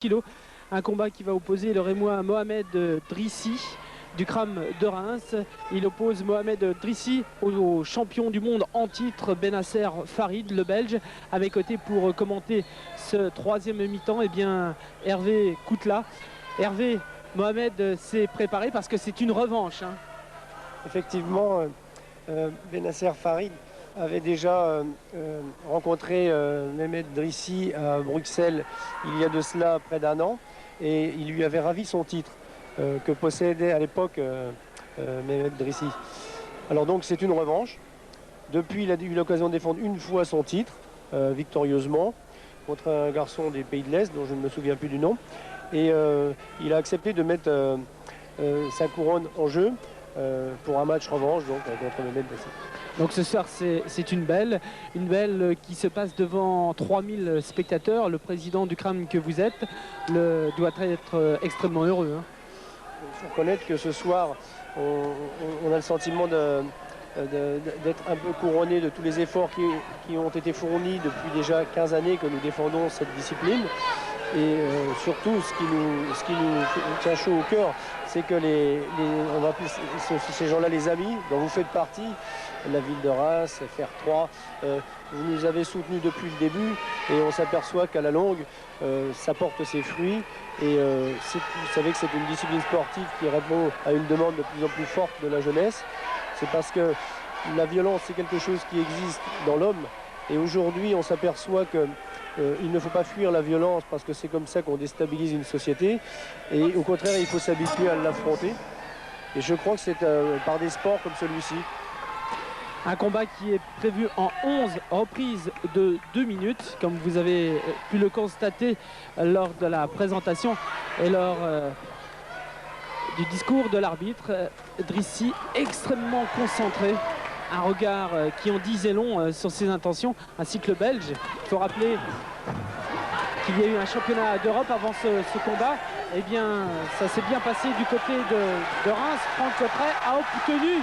kilos. Un combat qui va opposer le Rémois Mohamed Drissi du Kram de Reims. Il oppose Mohamed Drissi au champion du monde en titre Benasser Farid, le Belge. À mes côtés pour commenter ce troisième mi-temps, eh bien Hervé Coutla. Hervé, Mohamed s'est préparé parce que c'est une revanche. Hein. Effectivement, Benasser Farid avait déjà rencontré Mehmed Drissi à Bruxelles il y a de cela près d'1 an et il lui avait ravi son titre que possédait à l'époque Mehmed Drissi. Alors donc c'est une revanche. Depuis il a eu l'occasion de défendre une fois son titre victorieusement contre un garçon des pays de l'Est dont je ne me souviens plus du nom et il a accepté de mettre sa couronne en jeu pour un match revanche donc contre Mehmed Drissi. Donc ce soir c'est une belle qui se passe devant 3000 spectateurs. Le président du Kram que vous êtes doit être extrêmement heureux. Hein. Il faut reconnaître que ce soir on a le sentiment d'être un peu couronné de tous les efforts qui ont été fournis depuis déjà 15 années que nous défendons cette discipline. Et surtout, ce qui nous tient chaud au cœur, c'est que on va appeler ces gens-là les amis, dont vous faites partie, la ville de Reims, FR3, vous nous avez soutenus depuis le début et on s'aperçoit qu'à la longue, ça porte ses fruits. Et vous savez que c'est une discipline sportive qui répond à une demande de plus en plus forte de la jeunesse. C'est parce que la violence, c'est quelque chose qui existe dans l'homme. Et aujourd'hui, on s'aperçoit que il ne faut pas fuir la violence parce que c'est comme ça qu'on déstabilise une société. Et au contraire, il faut s'habituer à l'affronter. Et je crois que c'est par des sports comme celui-ci. Un combat qui est prévu en 11 reprises de 2 minutes, comme vous avez pu le constater lors de la présentation et lors du discours de l'arbitre. Drissi extrêmement concentré. Un regard qui en disait long sur ses intentions, ainsi que le Belge. Il faut rappeler qu'il y a eu un championnat d'Europe avant ce combat. Eh bien, ça s'est bien passé du côté de Reims. Franck Cotteret a obtenu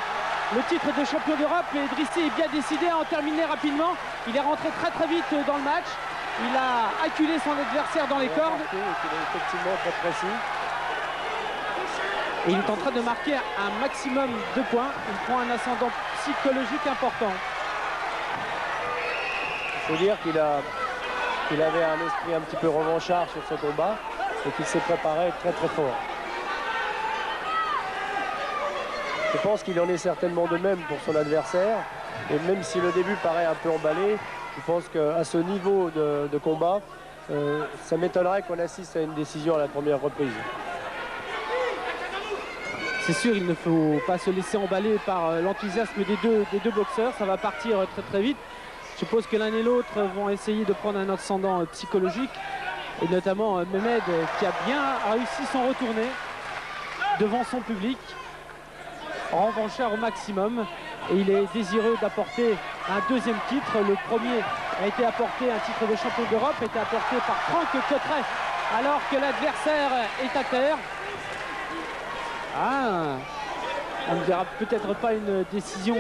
le titre de champion d'Europe et Drissi est bien décidé à en terminer rapidement. Il est rentré très vite dans le match. Il a acculé son adversaire dans les cordes. Il est effectivement très précis. Et il est en train de marquer un maximum de points. Il prend un ascendant psychologique important. Il faut dire qu'il avait un esprit un petit peu revanchard sur ce combat et qu'il s'est préparé très fort. Je pense qu'il en est certainement de même pour son adversaire. Et même si le début paraît un peu emballé, je pense qu'à ce niveau de combat, ça m'étonnerait qu'on assiste à une décision à la première reprise. C'est sûr, il ne faut pas se laisser emballer par l'enthousiasme des deux boxeurs. Ça va partir très vite. Je suppose que l'un et l'autre vont essayer de prendre un ascendant psychologique. Et notamment Mehmed qui a bien réussi son retourné devant son public. Revanchard au maximum. Et il est désireux d'apporter un deuxième titre. Le premier a été apporté, un titre de champion d'Europe, a été apporté par Franck Cotteret alors que l'adversaire est à terre. Ah, on ne verra peut-être pas une décision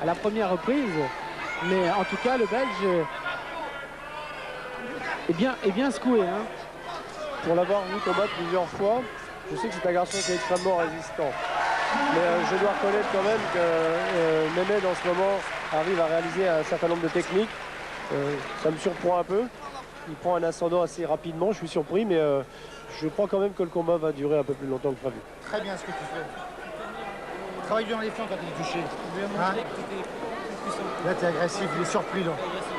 à la première reprise, mais en tout cas le Belge est bien secoué. Hein. Pour l'avoir vu combattre plusieurs fois, je sais que c'est un garçon qui est extrêmement résistant. Mais je dois reconnaître quand même que Mehmed en ce moment arrive à réaliser un certain nombre de techniques. Ça me surprend un peu. Il prend un ascendant assez rapidement, je suis surpris, mais je crois quand même que le combat va durer un peu plus longtemps que prévu. Très bien ce que tu fais. Travaille bien les flancs quand il est touché. Hein? Là, tu es agressif, il est surpris. Là.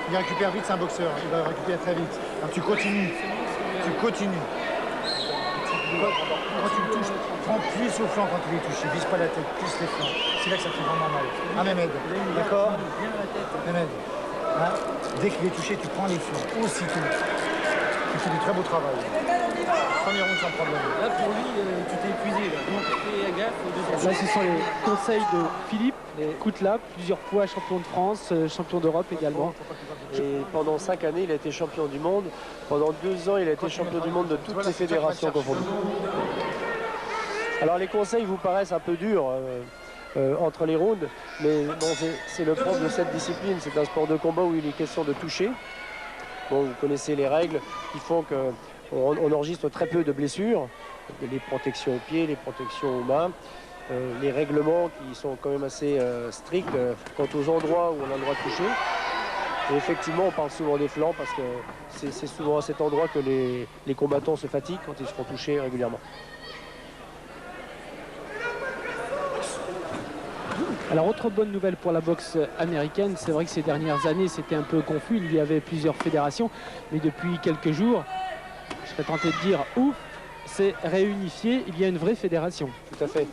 Il récupère vite, c'est un boxeur. Il va récupérer très vite. Alors, tu continues. Tu continues. Quand tu le touches, prends plus au flanc quand il est touché. Vise pas la tête, plus les flancs. C'est là que ça fait vraiment mal. Ah, Mehmed. D'accord? Mehmed. Hein? Dès qu'il est touché, tu prends les flancs. Aussitôt. Tu fais du très beau travail. Premier round sans problème. Là pour lui, tu t'es épuisé. Là. Donc fais gaffe. Là ce sont les conseils de Philippe Coutla, plusieurs fois champion de France, champion d'Europe également. Et pendant 5 années, il a été champion du monde. Pendant 2 ans, il a été champion du monde de toutes les fédérations confondues. Alors les conseils vous paraissent un peu durs entre les rounds, mais bon, c'est le propre de cette discipline. C'est un sport de combat où il est question de toucher. Bon, vous connaissez les règles qui font que on enregistre très peu de blessures, les protections aux pieds, les protections aux mains, les règlements qui sont quand même assez stricts quant aux endroits où on a le droit de toucher. Et effectivement, on parle souvent des flancs parce que c'est souvent à cet endroit que les combattants se fatiguent quand ils se font toucher régulièrement. Alors, autre bonne nouvelle pour la boxe américaine, c'est vrai que ces dernières années c'était un peu confus, il y avait plusieurs fédérations, mais depuis quelques jours, je serais tenté de dire ouf, c'est réunifié, il y a une vraie fédération. Tout à fait.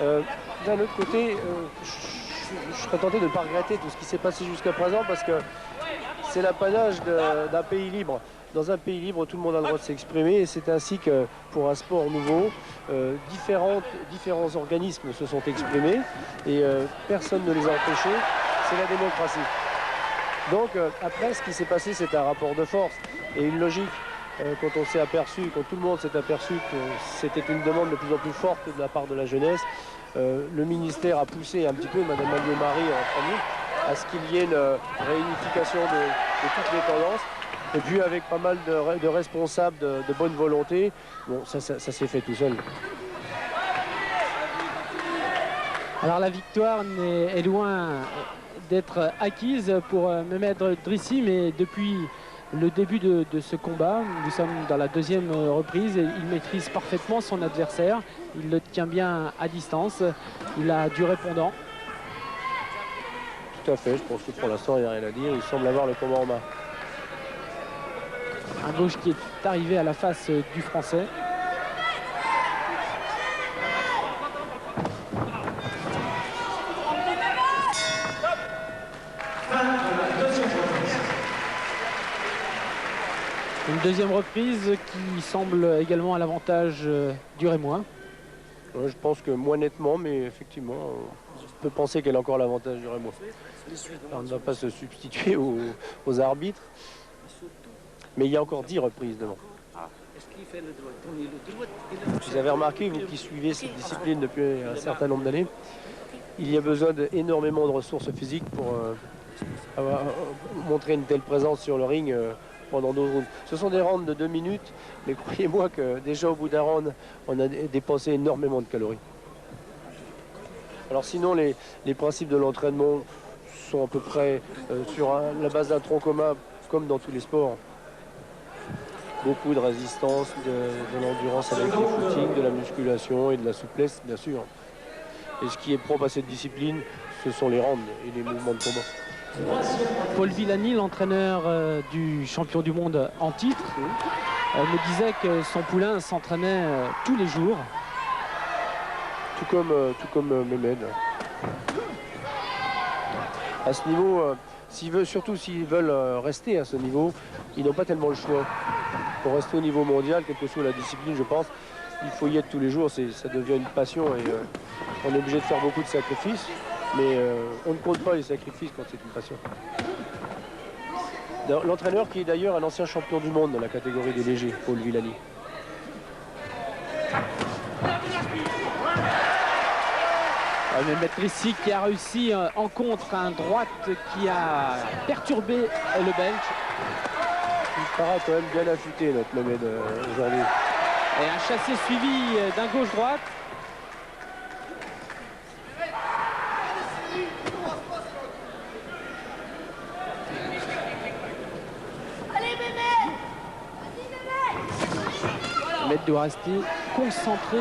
D'un autre côté, je serais tenté de ne pas regretter tout ce qui s'est passé jusqu'à présent parce que c'est l'apanage d'un pays libre. Dans un pays libre, tout le monde a le droit de s'exprimer et c'est ainsi que pour un sport nouveau, différents organismes se sont exprimés et personne ne les a empêchés. C'est la démocratie. Donc après, ce qui s'est passé, c'est un rapport de force et une logique. Quand on s'est aperçu, quand tout le monde s'est aperçu que c'était une demande de plus en plus forte de la part de la jeunesse, le ministère a poussé un petit peu, Madame Mario-Marie en premier, à ce qu'il y ait une réunification de toutes les tendances. Et puis avec pas mal de responsables de bonne volonté, bon, ça s'est fait tout seul. Alors la victoire est loin d'être acquise pour Mehmed Drissi, mais depuis le début de ce combat, nous sommes dans la deuxième reprise et il maîtrise parfaitement son adversaire. Il le tient bien à distance, il a du répondant. Tout à fait, je pense que pour l'instant il n'y a rien à dire, il semble avoir le combat en main. Un gauche qui est arrivé à la face du Français. Une deuxième reprise qui semble également à l'avantage du Rémois. Ouais, je pense que moins nettement, mais effectivement, on peut penser qu'elle a encore l'avantage du Rémois. On ne va pas se substituer aux arbitres. Mais il y a encore 10 reprises devant. Vous avez remarqué, vous qui suivez cette discipline depuis un certain nombre d'années, il y a besoin d'énormément de ressources physiques pour montrer une telle présence sur le ring pendant 2 rounds. Ce sont des rounds de 2 minutes, mais croyez-moi que déjà au bout d'un round, on a dépensé énormément de calories. Alors sinon, les principes de l'entraînement sont à peu près sur la base d'un tronc commun, comme dans tous les sports. Beaucoup de résistance, de l'endurance avec le footing, de la musculation et de la souplesse, bien sûr. Et ce qui est propre à cette discipline, ce sont les rounds et les mouvements de combat. Paul Villani, l'entraîneur du champion du monde en titre, me disait que son poulain s'entraînait tous les jours. Tout comme Mehmed. À ce niveau, surtout s'ils veulent rester à ce niveau, ils n'ont pas tellement le choix. Pour rester au niveau mondial, quelle que soit la discipline, je pense, il faut y être tous les jours, ça devient une passion et on est obligé de faire beaucoup de sacrifices, mais on ne compte pas les sacrifices quand c'est une passion. L'entraîneur qui est d'ailleurs un ancien champion du monde dans la catégorie des légers, Paul Villani. Mehmed Drissi qui a réussi en contre un droite qui a perturbé le Belge. Il paraît quand même bien affûté notre Mehmed aujourd'hui. Et un chassé suivi d'un gauche-droite. Mehmed doit rester concentré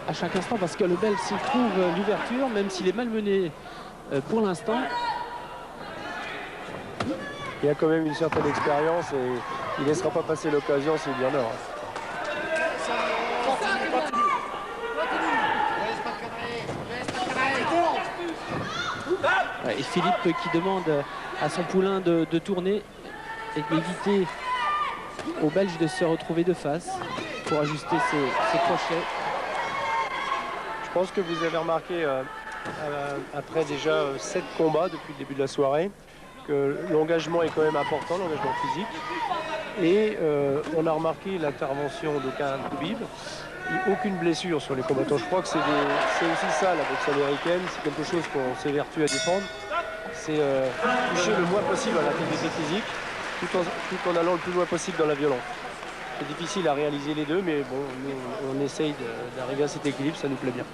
à chaque instant parce que le Belge s'il trouve l'ouverture, même s'il est malmené pour l'instant. Il a quand même une certaine expérience et il ne laissera pas passer l'occasion s'il y en a. Et Philippe qui demande à son poulain de tourner et d'éviter aux Belges de se retrouver de face pour ajuster ses crochets. Je pense que vous avez remarqué après déjà 7 combats depuis le début de la soirée que l'engagement est quand même important, l'engagement physique. Et on a remarqué l'intervention d'aucun Toubib. Aucune blessure sur les combattants. Je crois que c'est aussi ça la boxe américaine. C'est quelque chose qu'on s'évertue à défendre. C'est toucher le moins possible à l'intégrité physique tout en allant le plus loin possible dans la violence. C'est difficile à réaliser les deux, mais bon, nous, on essaye d'arriver à cet équilibre, ça nous plaît bien.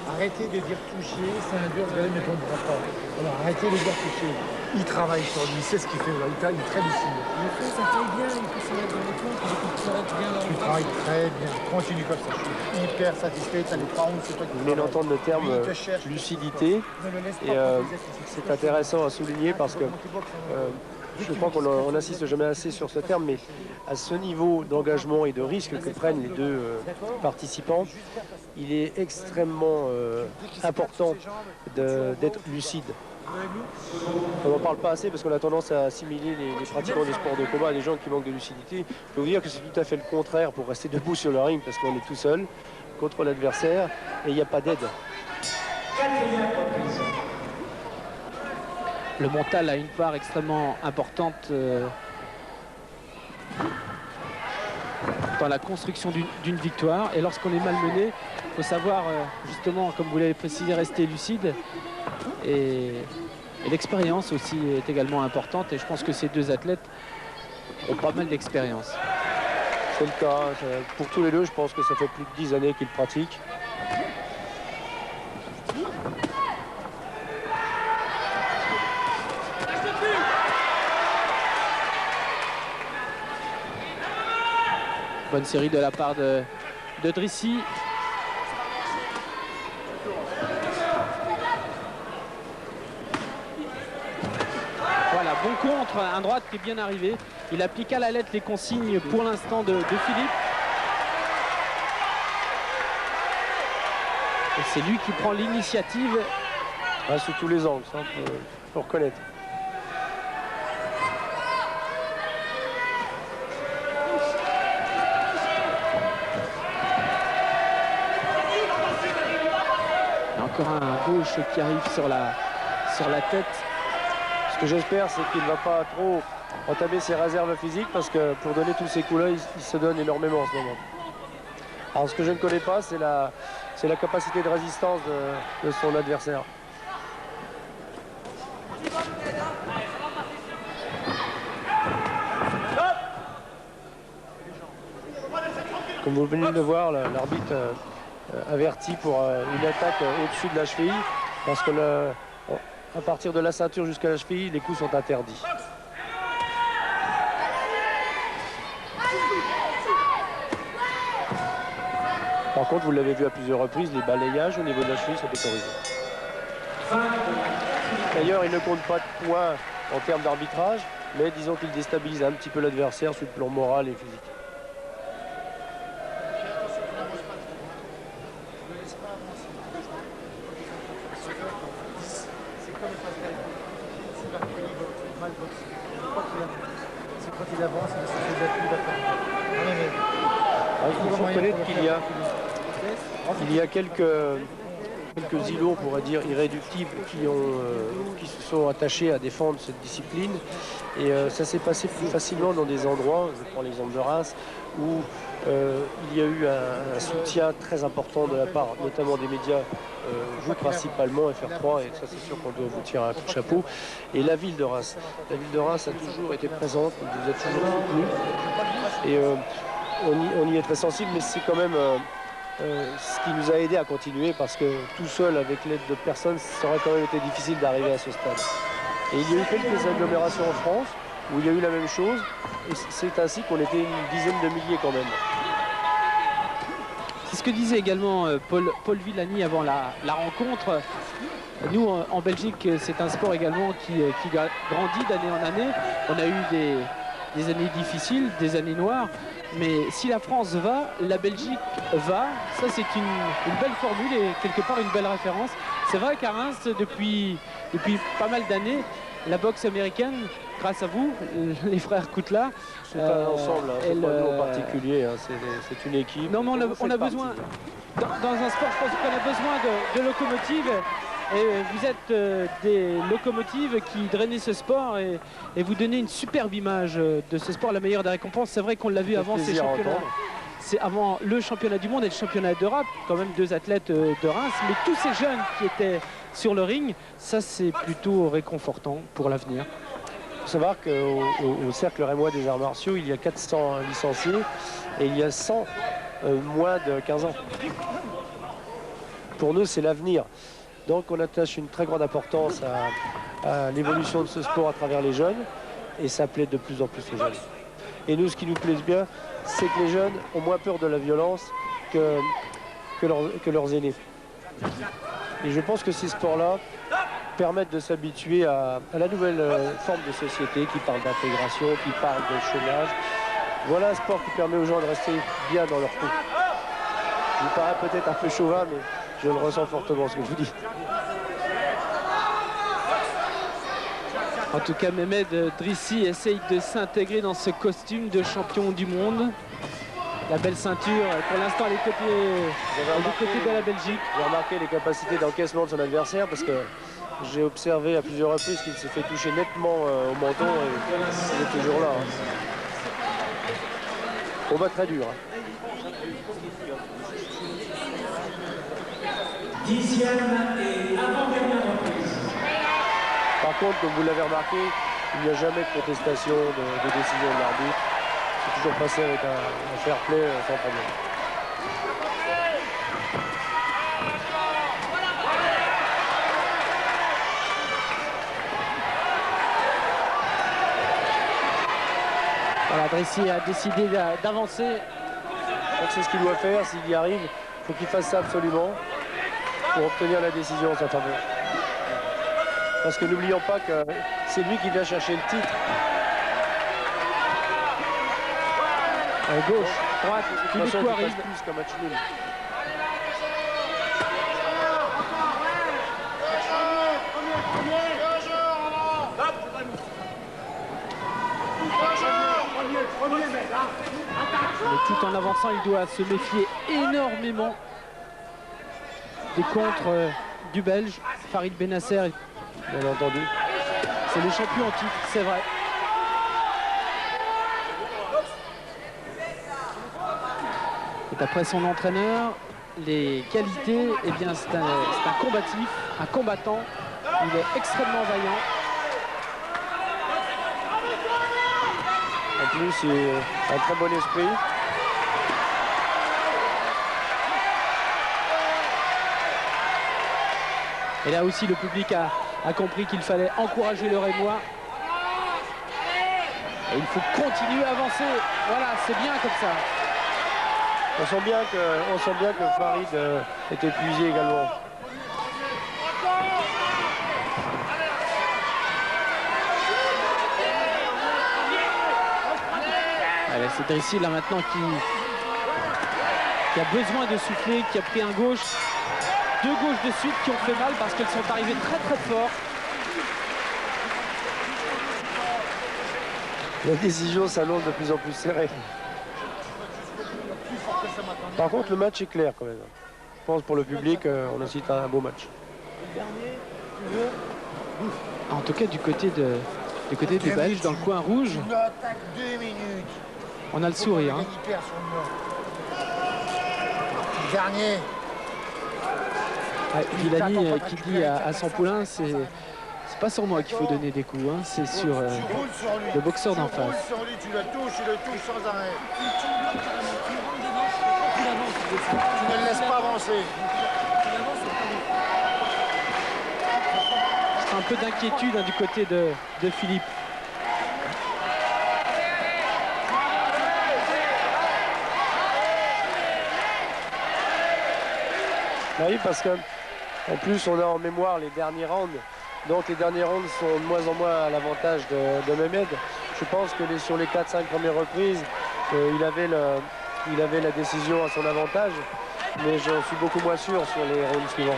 Arrêtez de dire toucher, c'est un dur, vous ne tombera pas. Alors arrêtez de dire toucher. Il travaille sur lui, c'est ce qu'il fait, il est très lucide. Le feu, ça taille bien, il peut se mettre dans les comptes, il faut que ça reste bien dans Tu le travailles très bien, continue comme ça. Je suis hyper satisfait, t'as les parents, c'est toi qui Mais l'entendre le terme Lui, il te cherche. lucidité, Ne le laisse pas et proposer, c'est intéressant à souligner parce que je crois qu'on n'insiste jamais assez sur ce terme, mais à ce niveau d'engagement et de risque que prennent les deux participants, il est extrêmement important d'être lucide. On n'en parle pas assez parce qu'on a tendance à assimiler les pratiquants des sports de combat à des gens qui manquent de lucidité. Je peux vous dire que c'est tout à fait le contraire pour rester debout sur le ring parce qu'on est tout seul contre l'adversaire et il n'y a pas d'aide. Le mental a une part extrêmement importante dans la construction d'une victoire. Et lorsqu'on est malmené, il faut savoir, justement, comme vous l'avez précisé, rester lucide. Et l'expérience aussi est également importante. Et je pense que ces deux athlètes ont pas mal d'expérience. C'est le cas. Pour tous les deux, je pense que ça fait plus de 10 années qu'ils pratiquent. Bonne série de la part de Drissi. Voilà, bon contre, un droite qui est bien arrivé. Il applique à la lettre les consignes pour l'instant de Philippe. Et c'est lui qui prend l'initiative. Sous tous les angles, ça, faut reconnaître. Encore un gauche qui arrive sur la tête. Ce que j'espère, c'est qu'il ne va pas trop entamer ses réserves physiques parce que pour donner tous ces coups-là, il se donne énormément en ce moment. Alors ce que je ne connais pas, c'est la capacité de résistance de son adversaire. Comme vous venez de le voir, l'arbitre averti pour une attaque au-dessus de la cheville parce que à partir de la ceinture jusqu'à la cheville, les coups sont interdits. Par contre, vous l'avez vu à plusieurs reprises, les balayages au niveau de la cheville sont autorisés. D'ailleurs, il ne compte pas de points en termes d'arbitrage, mais disons qu'il déstabilise un petit peu l'adversaire sur le plan moral et physique. C'est quand il avance, Il faut reconnaître qu'il y a quelques îlots, on pourrait dire, irréductibles qui se sont attachés à défendre cette discipline. Et ça s'est passé plus facilement dans des endroits, je prends l'exemple de Reims, où il y a eu un soutien très important de la part notamment des médias, vous principalement, FR3, et ça c'est sûr qu'on doit vous tirer un coup de chapeau, et la ville de Reims. La ville de Reims a toujours été présente, vous êtes toujours soutenus, et on y est très sensible, mais c'est quand même ce qui nous a aidé à continuer, parce que tout seul, avec l'aide de personnes, ça aurait quand même été difficile d'arriver à ce stade. Et il y a eu quelques agglomérations en France où il y a eu la même chose, et c'est ainsi qu'on était une dizaine de milliers quand même. C'est ce que disait également Paul Villani avant la rencontre. Nous, en Belgique, c'est un sport également qui grandit d'année en année. On a eu des années difficiles, des années noires. Mais si la France va, la Belgique va. Ça, c'est une belle formule et quelque part une belle référence. C'est vrai qu'à Reims, depuis pas mal d'années, la boxe américaine, grâce à vous, les frères Koutla, c'est un ensemble, hein, c'est pas nous en particulier, hein, c'est une équipe. Non, mais on a besoin, dans un sport, je pense qu'on a besoin de locomotives. Et vous êtes des locomotives qui drainez ce sport et vous donnez une superbe image de ce sport, la meilleure des récompenses. C'est vrai qu'on l'a vu avant ces championnats. c'est avant le championnat du monde et le championnat d'Europe, quand même 2 athlètes de Reims, mais tous ces jeunes qui étaient sur le ring, ça c'est plutôt réconfortant pour l'avenir. Il faut savoir qu'au Cercle Rémois des Arts Martiaux, il y a 400 licenciés et il y a 100 moins de 15 ans. Pour nous, c'est l'avenir. Donc on attache une très grande importance à l'évolution de ce sport à travers les jeunes et ça plaît de plus en plus aux jeunes. Et nous, ce qui nous plaît bien, c'est que les jeunes ont moins peur de la violence que leurs aînés. Et je pense que ces sports-là permettent de s'habituer à la nouvelle forme de société qui parle d'intégration, qui parle de chômage. Voilà un sport qui permet aux gens de rester bien dans leur peau. Je vous paraît peut-être un peu chauvin, mais je le ressens fortement ce que je vous dis. En tout cas, Mehmed Drissi essaye de s'intégrer dans ce costume de champion du monde. La belle ceinture, pour l'instant, elle est du côté de la Belgique. J'ai remarqué les capacités d'encaissement de son adversaire parce que j'ai observé à plusieurs reprises qu'il s'est fait toucher nettement au menton et il est toujours là. Combat très dur. 10e et avant-dernière reprise. Par contre, comme vous l'avez remarqué, il n'y a jamais de contestation de décision de l'arbitre. C'est toujours passé avec un fair play sans problème. Voilà, Drissi a décidé d'avancer. Donc c'est ce qu'il doit faire, s'il y arrive, il faut qu'il fasse ça absolument pour obtenir la décision en sa faveur. Parce que n'oublions pas que c'est lui qui vient chercher le titre. Gauche, droite, De toute façon, il arrive. passe plus qu'un match nul. Mais tout en avançant, il doit se méfier énormément des contres du Belge, Farid Benasser. Bien entendu. C'est le champion en titre, c'est vrai. Et d'après son entraîneur, les qualités, eh bien c'est un combatif, un combattant. Il est extrêmement vaillant. En plus, il a un très bon esprit. Et là aussi, le public a compris qu'il fallait encourager le Rémois. Et il faut continuer à avancer. Voilà, c'est bien comme ça. On sent bien que Farid est épuisé également. Allez, c'est Drissi là maintenant qui a besoin de souffler, qui a pris un gauche. 2 gauches de suite qui ont fait mal parce qu'elles sont arrivées très très fort. La décision s'annonce de plus en plus serrée. Par contre, le match est clair quand même. Je pense pour le public, on assiste à un beau match. En tout cas, du côté des Belges, dans le coin rouge, Une attaque 2 minutes. on a le sourire. Hein. Il perd sur le mort. Dernier. Villani qui dit à son poulain, c'est pas sur moi qu'il faut donner des coups, hein, c'est sur Tu roules sur lui. le boxeur d'en Tu roules face. sur lui, tu le touches sans arrêt. Tu ne le laisses pas avancer. Un peu d'inquiétude hein, du côté de Philippe. Bah oui, parce que en plus on a en mémoire les derniers rounds. Donc les derniers rounds sont de moins en moins à l'avantage de Mehmed. Je pense que sur les 4-5 premières reprises, il avait la décision à son avantage. Mais j'en suis beaucoup moins sûr sur les rounds suivants.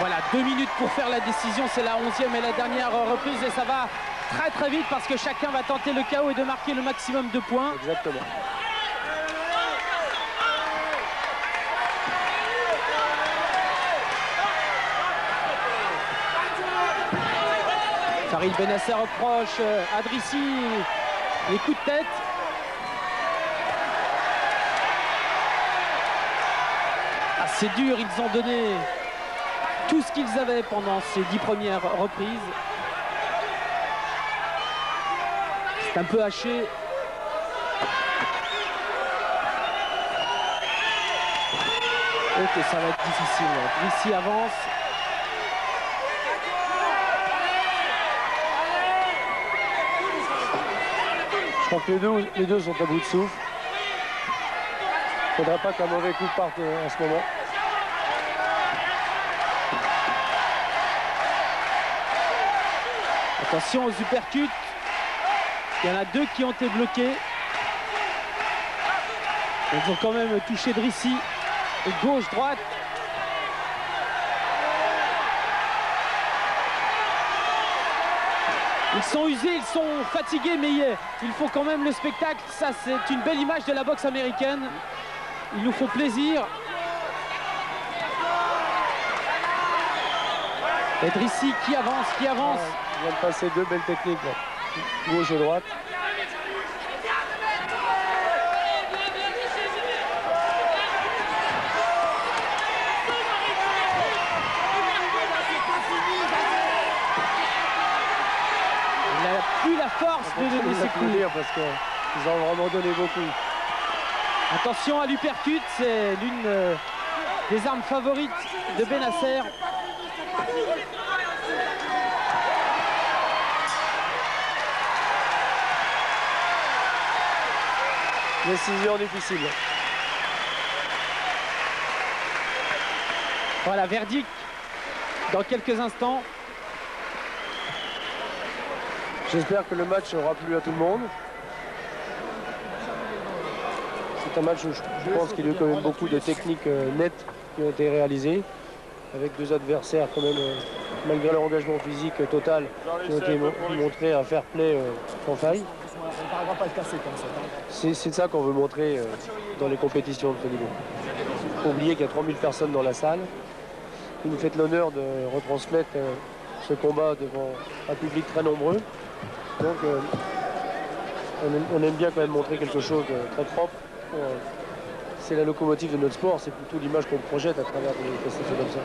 Voilà, 2 minutes pour faire la décision, c'est la 11e et la dernière reprise et ça va très très vite parce que chacun va tenter le KO et de marquer le maximum de points. Exactement. Farid Benasser reproche à Drissi les coups de tête. Ah, c'est dur, ils ont donné tout ce qu'ils avaient pendant ces 10 premières reprises. C'est un peu haché. Ok, ça va être difficile. Drissi avance. Je crois que les deux sont à bout de souffle. Il ne faudrait pas qu'un mauvais coup parte en ce moment. Attention aux uppercuts. Il y en a 2 qui ont été bloqués. Ils ont quand même touché Drissi. Gauche, droite. Ils sont usés, ils sont fatigués, mais il faut quand même le spectacle. Ça, c'est une belle image de la boxe américaine. Ils nous font plaisir. Et Drissi qui avance, qui avance. Il vient de passer 2 belles techniques, là. Gauche et droite. Il n'a plus la force de donner ses coups. Parce qu'ils ont vraiment donné beaucoup. Attention à l'uppercut, c'est l'une des armes favorites de Benasser. Décision difficile. Voilà, verdict dans quelques instants. J'espère que le match aura plu à tout le monde. C'est un match où je pense qu'il y a eu quand même beaucoup de techniques nettes qui ont été réalisées, avec 2 adversaires quand même, malgré leur engagement physique total, qui ont été montrés un fair play sans faille. C'est ça qu'on veut montrer dans les compétitions de ce niveau. Il ne faut pas oublier qu'il y a 3000 personnes dans la salle. Vous nous faites l'honneur de retransmettre ce combat devant un public très nombreux. Donc on aime bien quand même montrer quelque chose de très propre. C'est la locomotive de notre sport, c'est plutôt l'image qu'on projette à travers des manifestations comme ça.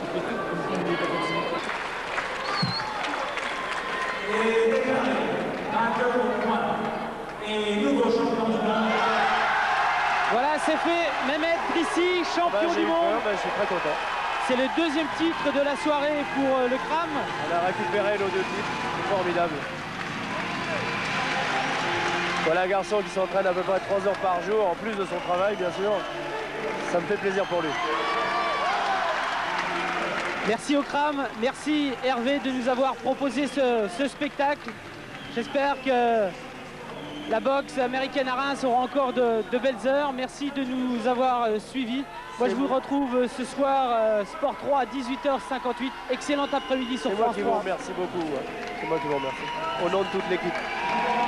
Voilà, c'est fait. Mehmet Drissi, champion du monde. Je suis très content. C'est le 2e titre de la soirée pour le CRAM. On a récupéré nos 2 titres, c'est formidable. Voilà un garçon qui s'entraîne à peu près 3 heures par jour, en plus de son travail, bien sûr. Ça me fait plaisir pour lui. Merci au CRAM, merci Hervé de nous avoir proposé ce spectacle. J'espère que la boxe américaine à Reims aura encore de belles heures. Merci de nous avoir suivis. Moi je vous retrouve ce soir Sport 3 à 18h58. Excellent après-midi sur France 3. C'est moi qui vous remercie beaucoup. C'est moi qui vous remercie. Au nom de toute l'équipe.